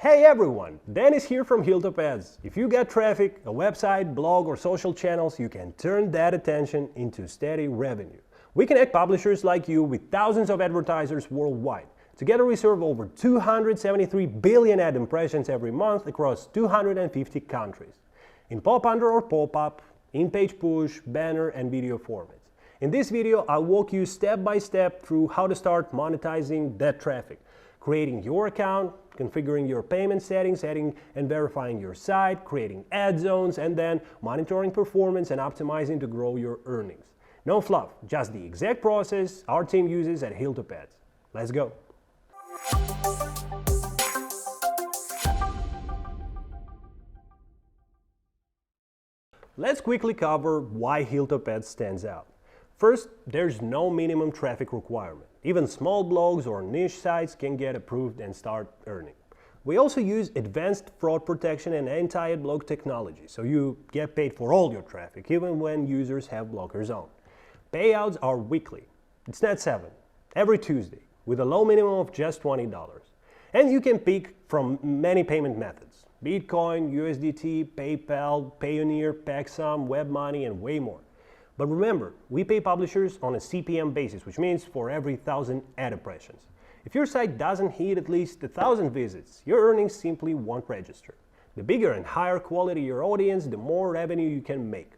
Hey everyone, Dennis here from HilltopAds. If you got traffic, a website, blog, or social channels, you can turn that attention into steady revenue. We connect publishers like you with thousands of advertisers worldwide. Together we serve over 273 billion ad impressions every month across 250 countries. In Popunder or pop-up, in-page push, banner, and video formats. In this video, I'll walk you step by step through how to start monetizing that traffic, creating your account, configuring your payment settings, adding and verifying your site, creating ad zones, and then monitoring performance and optimizing to grow your earnings. No fluff, just the exact process our team uses at HilltopAds. Let's go. Let's quickly cover why HilltopAds stands out. First, there's no minimum traffic requirement. Even small blogs or niche sites can get approved and start earning. We also use advanced fraud protection and anti-ad block technology, so you get paid for all your traffic, even when users have blockers on. Payouts are weekly. It's not 7, every Tuesday, with a low minimum of just $20. And you can pick from many payment methods: Bitcoin, USDT, PayPal, Payoneer, Paxum, WebMoney, and way more. But remember, we pay publishers on a CPM basis, which means for every 1,000 ad impressions. If your site doesn't hit at least 1,000 visits, your earnings simply won't register. The bigger and higher quality your audience, the more revenue you can make.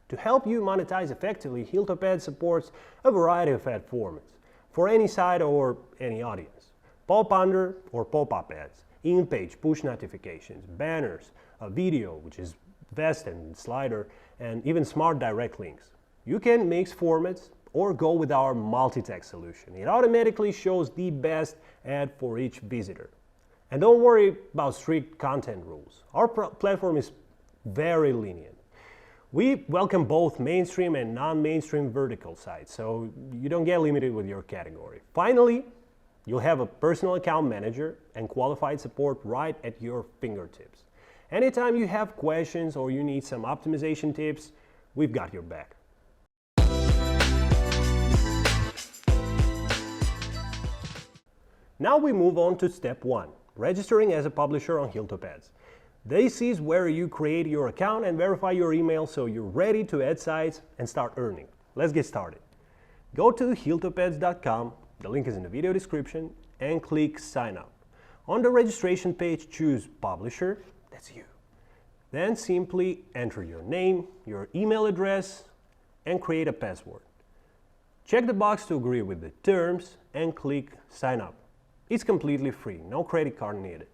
To help you monetize effectively, HilltopAds supports a variety of ad formats for any site or any audience. Popunder or pop-up ads, in-page push notifications, banners, a video, which is vest and slider, and even smart direct links. You can mix formats or go with our MultiTag solution. It automatically shows the best ad for each visitor. And don't worry about strict content rules. Our platform is very lenient. We welcome both mainstream and non-mainstream vertical sites, so you don't get limited with your category. Finally, you'll have a personal account manager and qualified support right at your fingertips. Anytime you have questions or you need some optimization tips, we've got your back. Now we move on to step 1, registering as a publisher on HilltopAds. This is where you create your account and verify your email so you're ready to add sites and start earning. Let's get started. Go to HilltopAds.com, the link is in the video description, and click Sign Up. On the registration page, choose Publisher. That's you. Then simply enter your name, your email address, and create a password. Check the box to agree with the terms and click Sign Up. It's completely free, no credit card needed.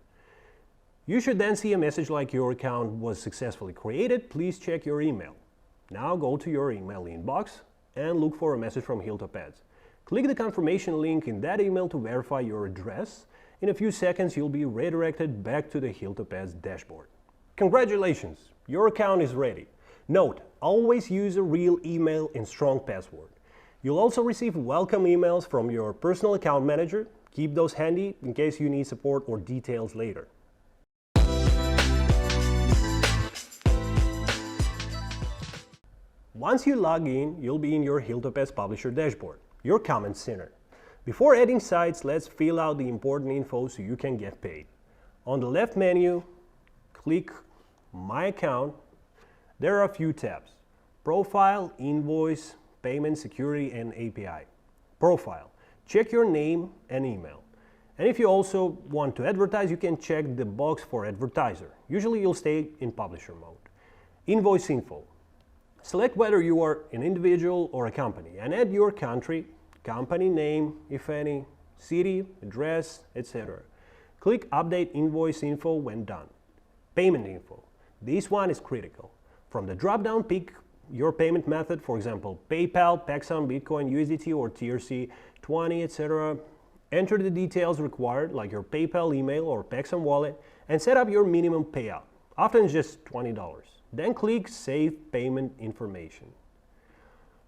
You should then see a message like your account was successfully created. Please check your email. Now go to your email inbox and look for a message from HilltopAds. Click the confirmation link in that email to verify your address. In a few seconds, you'll be redirected back to the HilltopAds dashboard. Congratulations, your account is ready. Note, always use a real email and strong password. You'll also receive welcome emails from your personal account manager. Keep those handy in case you need support or details later. Once you log in, you'll be in your HilltopAds Publisher dashboard, your comment center. Before adding sites, let's fill out the important info so you can get paid. On the left menu, click My Account. There are a few tabs: Profile, Invoice, Payment, Security, and API. Profile. Check your name and email. And if you also want to advertise, you can check the box for advertiser. Usually you'll stay in publisher mode. Invoice info. Select whether you are an individual or a company and add your country, company name, if any, city, address, etc. Click Update Invoice Info when done. Payment info. This one is critical. From the drop-down, pick your payment method, for example, PayPal, Paxum, Bitcoin, USDT, or TRC20, etc. Enter the details required, like your PayPal email or Paxum wallet, and set up your minimum payout. Often it's just $20. Then click Save Payment Information.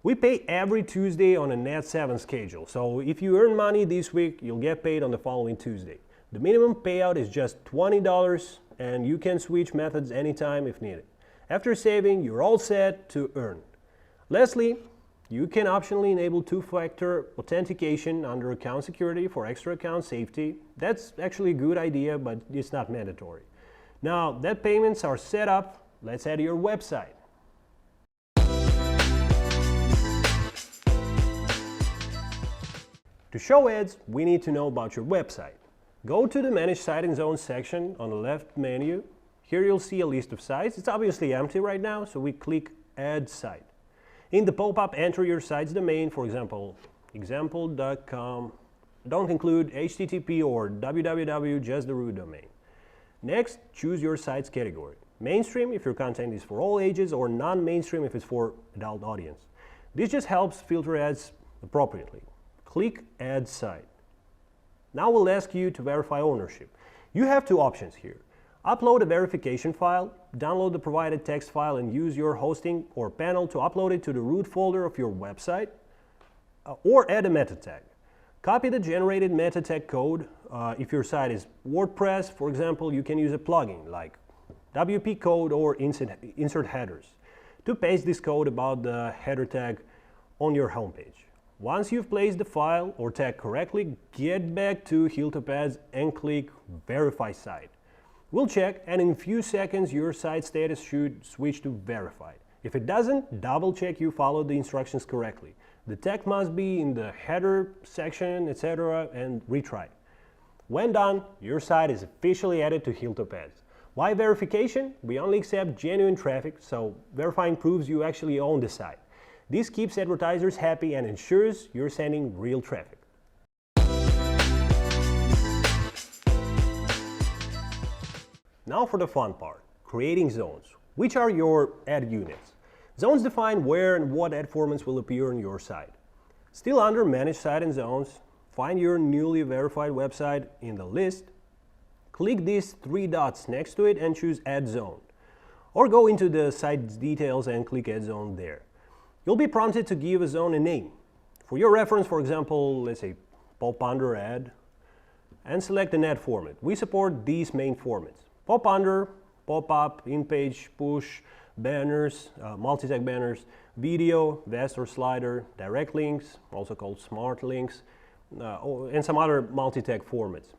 We pay every Tuesday on a net 7 schedule, so if you earn money this week, you'll get paid on the following Tuesday. The minimum payout is just $20, and you can switch methods anytime if needed. After saving, you're all set to earn. Lastly, You can optionally enable two-factor authentication under account security for extra account safety. That's actually a good idea, but it's not mandatory. Now that payments are set up, let's head to your website. To show ads, we need to know about your website. Go to the Manage Site and Zones section on the left menu. Here you'll see a list of sites. It's obviously empty right now, so we click Add Site. In the pop-up, enter your site's domain, for example, example.com. Don't include HTTP or www, just the root domain. Next, choose your site's category. Mainstream if your content is for all ages, or non-mainstream if it's for adult audience. This just helps filter ads appropriately. Click Add Site. Now we'll ask you to verify ownership. You have two options here. Upload a verification file, download the provided text file and use your hosting or panel to upload it to the root folder of your website, or add a meta tag. Copy the generated meta tag code. If your site is WordPress, for example, you can use a plugin like WP code or insert headers to paste this code about the header tag on your homepage. Once you've placed the file or tag correctly, get back to HilltopAds and click Verify Site. We'll check, and in a few seconds your site status should switch to verified. If it doesn't, double check you followed the instructions correctly. The tag must be in the header section, etc., and retry. When done, your site is officially added to HilltopAds. Why verification? We only accept genuine traffic, so verifying proves you actually own the site. This keeps advertisers happy and ensures you're sending real traffic. Now for the fun part, creating zones. Which are your ad units? Zones define where and what ad formats will appear on your site. Still under Manage Site and Zones, find your newly verified website in the list. Click these three dots next to it and choose Add Zone. Or go into the site's details and click Add Zone there. You'll be prompted to give a zone a name. For your reference, for example, let's say Popunder ad, and select an ad format. We support these main formats: Popunder, pop-up, in-page, push, banners, multi-tag banners, video, vest or slider, direct links, also called smart links, and some other multi-tag formats.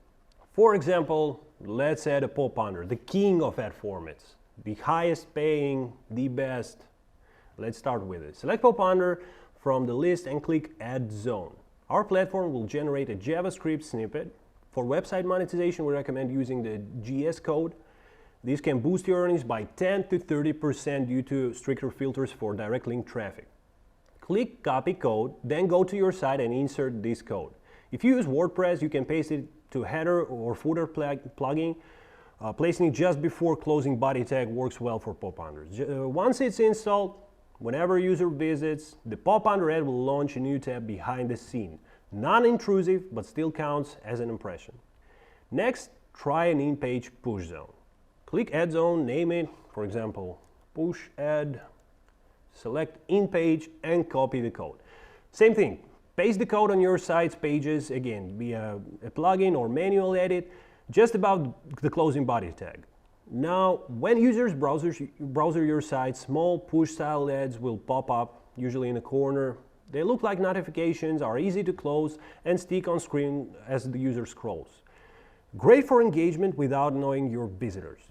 For example, let's add a Popunder, the king of ad formats, the highest paying, the best. Let's start with it. Select Popunder from the list and click Add Zone. Our platform will generate a JavaScript snippet. For website monetization, we recommend using the GS code. This can boost your earnings by 10 to 30% due to stricter filters for direct link traffic. Click Copy Code, then go to your site and insert this code. If you use WordPress, you can paste it to header or footer plugin. Placing it just before closing body tag works well for Popunder. Once it's installed, whenever a user visits, the Popunder ad will launch a new tab behind the scene. Non-intrusive, but still counts as an impression. Next, try an in-page push zone. Click Add Zone, name it, for example, Push Ad. Select In-Page and copy the code. Same thing, paste the code on your site's pages, again, via a plugin or manual edit, just above the closing body tag. Now, when users browse your site, small push-style ads will pop up, usually in a corner. They look like notifications, are easy to close, and stick on screen as the user scrolls. Great for engagement without annoying your visitors.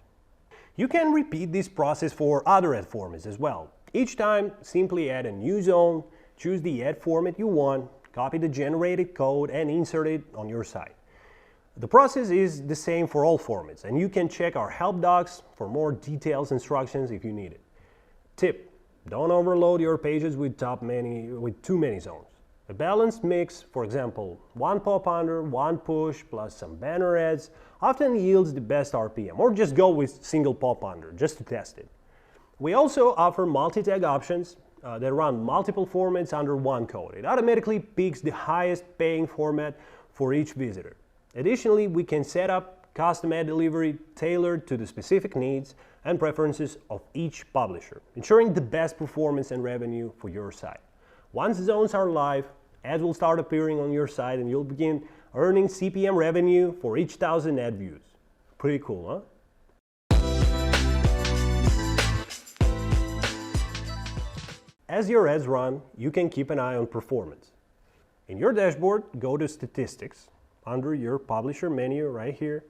You can repeat this process for other ad formats as well. Each time, simply add a new zone, choose the ad format you want, copy the generated code, and insert it on your site. The process is the same for all formats, and you can check our help docs for more detailed instructions if you need it. Tip: don't overload your pages with too many zones. A balanced mix, for example, one Popunder, one push, plus some banner ads, often yields the best RPM, or just go with single Popunder just to test it. We also offer multi-tag options that run multiple formats under one code. It automatically picks the highest paying format for each visitor. Additionally, we can set up custom ad delivery tailored to the specific needs and preferences of each publisher, ensuring the best performance and revenue for your site. Once zones are live, ads will start appearing on your site and you'll begin earning CPM revenue for each 1,000 ad views. Pretty cool, huh? As your ads run, you can keep an eye on performance. In your dashboard, go to Statistics under your Publisher menu right here.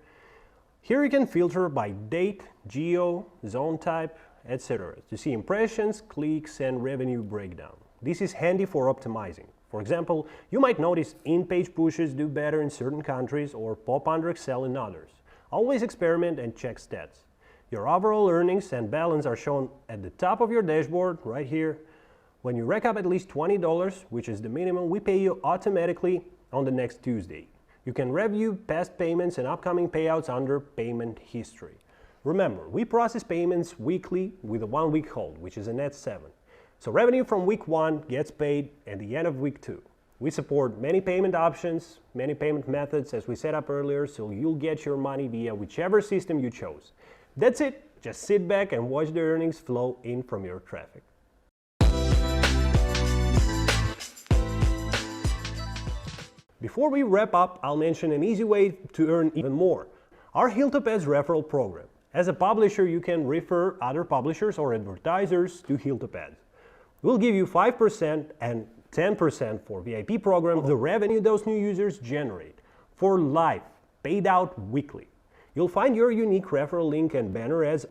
Here you can filter by date, geo, zone type, etc. to see impressions, clicks, and revenue breakdown. This is handy for optimizing. For example, you might notice in-page pushes do better in certain countries or Popunder excel in others. Always experiment and check stats. Your overall earnings and balance are shown at the top of your dashboard right here. When you rack up at least $20, which is the minimum, we pay you automatically on the next Tuesday. You can review past payments and upcoming payouts under Payment History. Remember, we process payments weekly with a 1-week hold, which is a net 7. So revenue from week 1 gets paid at the end of week 2. We support many payment options, many payment methods as we set up earlier, so you'll get your money via whichever system you chose. That's it. Just sit back and watch the earnings flow in from your traffic. Before we wrap up, I'll mention an easy way to earn even more. Our HilltopAds Referral program. As a publisher, you can refer other publishers or advertisers to HilltopAds. We'll give you 5% and 10% for VIP program of the revenue those new users generate for life, paid out weekly. You'll find your unique referral link and banner ads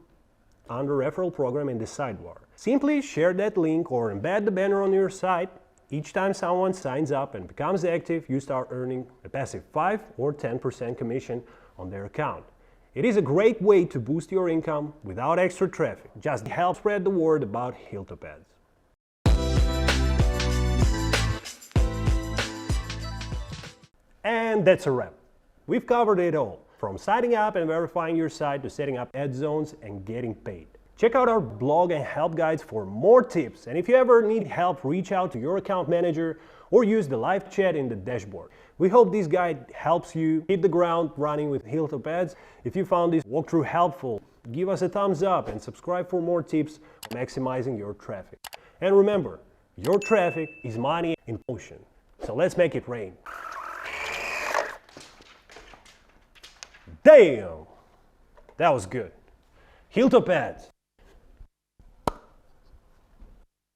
under referral program in the sidebar. Simply share that link or embed the banner on your site. Each time someone signs up and becomes active, you start earning a passive 5 or 10% commission on their account. It is a great way to boost your income without extra traffic. Just help spread the word about HilltopAds. And that's a wrap. We've covered it all, from signing up and verifying your site to setting up ad zones and getting paid. Check out our blog and help guides for more tips. And if you ever need help, reach out to your account manager or use the live chat in the dashboard. We hope this guide helps you hit the ground running with HilltopAds. If you found this walkthrough helpful, give us a thumbs up and subscribe for more tips on maximizing your traffic. And remember, your traffic is money in motion. So let's make it rain. Damn! That was good. HilltopAds.